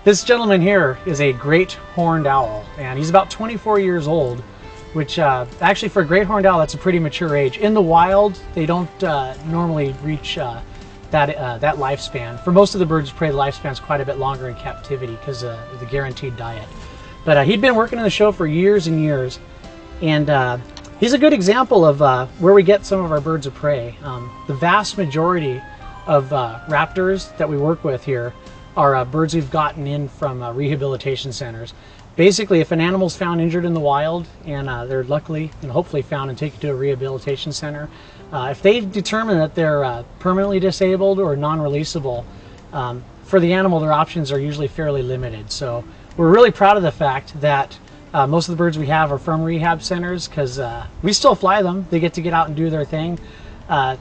This gentleman here is a great horned owl, and he's about 24 years old, which actually for a great horned owl, that's a pretty mature age. In the wild, they don't normally reach that lifespan. For most of the birds of prey, the lifespan is quite a bit longer in captivity because of the guaranteed diet. But he'd been working in the show for years and years, and he's a good example of where we get some of our birds of prey. The vast majority of raptors that we work with here are birds we've gotten in from rehabilitation centers. Basically, if an animal's found injured in the wild and they're luckily and hopefully found and taken to a rehabilitation center, if they determine that they're permanently disabled or non-releasable, for the animal, their options are usually fairly limited. So we're really proud of the fact that most of the birds we have are from rehab centers, because we still fly them. They get to get out and do their thing.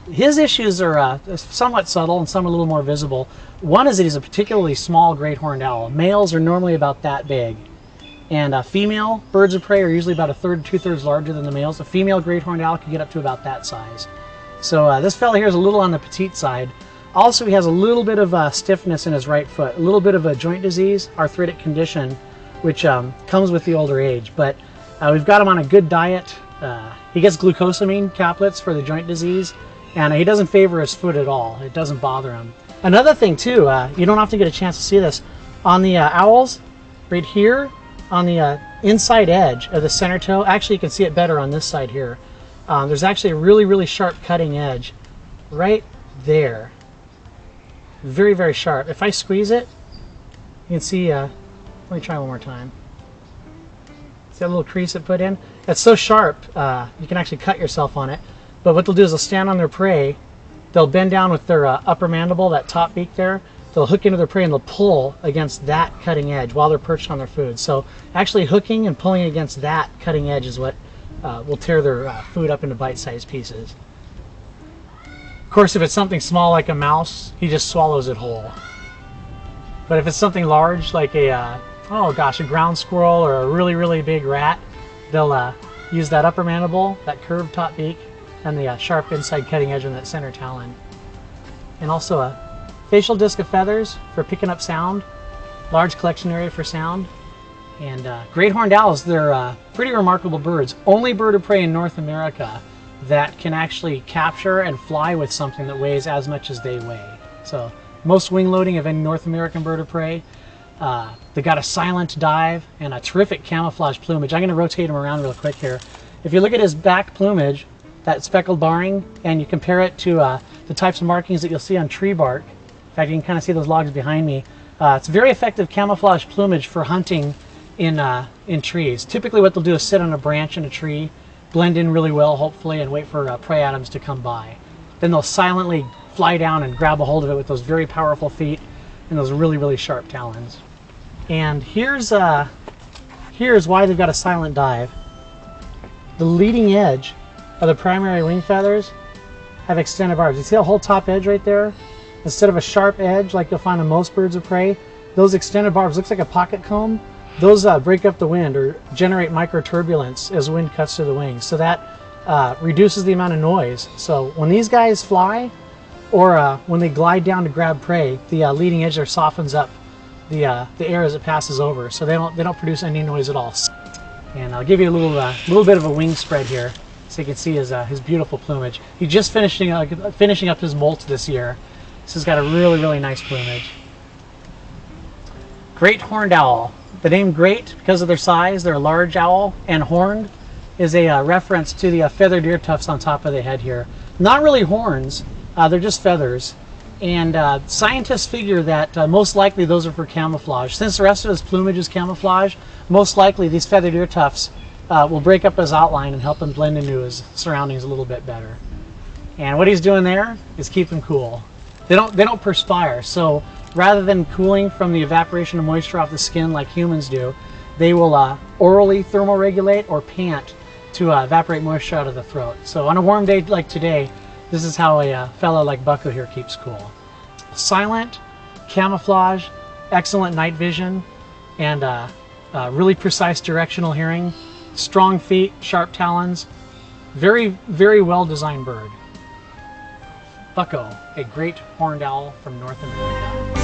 His issues are somewhat subtle and some a little more visible. One is that he's a particularly small great horned owl. Males are normally about that big, and female birds of prey are usually about 1/3 to 2/3 larger than the males. A female great horned owl can get up to about that size. So this fella here is a little on the petite side. Also, he has a little bit of stiffness in his right foot, a little bit of a joint disease, arthritic condition, which comes with the older age. But we've got him on a good diet. He gets glucosamine tablets for the joint disease, and he doesn't favor his foot at all. It doesn't bother him. Another thing too, you don't often get a chance to see this, on the owls, right here, on the inside edge of the center toe, actually you can see it better on this side here. There's actually a really, really sharp cutting edge right there. Very, very sharp. If I squeeze it, you can see, let me try one more time. See that little crease it put in? It's so sharp, you can actually cut yourself on it. But what they'll do is they'll stand on their prey, they'll bend down with their upper mandible, that top beak there, they'll hook into their prey and they'll pull against that cutting edge while they're perched on their food. So actually hooking and pulling against that cutting edge is what will tear their food up into bite-sized pieces. Of course, if it's something small like a mouse, he just swallows it whole. But if it's something large like a, oh gosh, a ground squirrel or a really, really big rat, they'll use that upper mandible, that curved top beak, and the sharp inside cutting edge on that center talon. And also a facial disc of feathers for picking up sound, large collection area for sound. And great horned owls, they're pretty remarkable birds. Only bird of prey in North America that can actually capture and fly with something that weighs as much as they weigh. So most wing loading of any North American bird of prey. They got a silent dive and a terrific camouflage plumage. I'm going to rotate him around real quick here. If you look at his back plumage, that speckled barring, and you compare it to the types of markings that you'll see on tree bark. In fact, you can kind of see those logs behind me. It's very effective camouflage plumage for hunting in trees. Typically what they'll do is sit on a branch in a tree, blend in really well hopefully, and wait for prey items to come by. Then they'll silently fly down and grab a hold of it with those very powerful feet and those really, really sharp talons. And here's why they've got a silent dive. The leading edge of the primary wing feathers have extended barbs. You see the whole top edge right there? Instead of a sharp edge like you'll find on most birds of prey, those extended barbs, looks like a pocket comb, those break up the wind or generate microturbulence as wind cuts through the wings. So that reduces the amount of noise. So when these guys fly, or when they glide down to grab prey, the leading edge there softens up the air as it passes over, so they don't produce any noise at all. And I'll give you a little bit of a wing spread here, so you can see his beautiful plumage. He's just finishing up his molt this year. This has got a really, really nice plumage. Great horned owl. The name great, because of their size, they're a large owl, and horned is a reference to the feathered ear tufts on top of the head here. Not really horns, they're just feathers. And scientists figure that most likely those are for camouflage. Since the rest of his plumage is camouflage, most likely these feathered ear tufts will break up his outline and help him blend into his surroundings a little bit better. And what he's doing there is keep them cool. They don't perspire, so rather than cooling from the evaporation of moisture off the skin like humans do, they will orally thermoregulate or pant to evaporate moisture out of the throat. So on a warm day like today, this is how a fellow like Bucko here keeps cool. Silent, camouflage, excellent night vision, and really precise directional hearing, strong feet, sharp talons, very, very well designed bird. Bucko, a great horned owl from North America.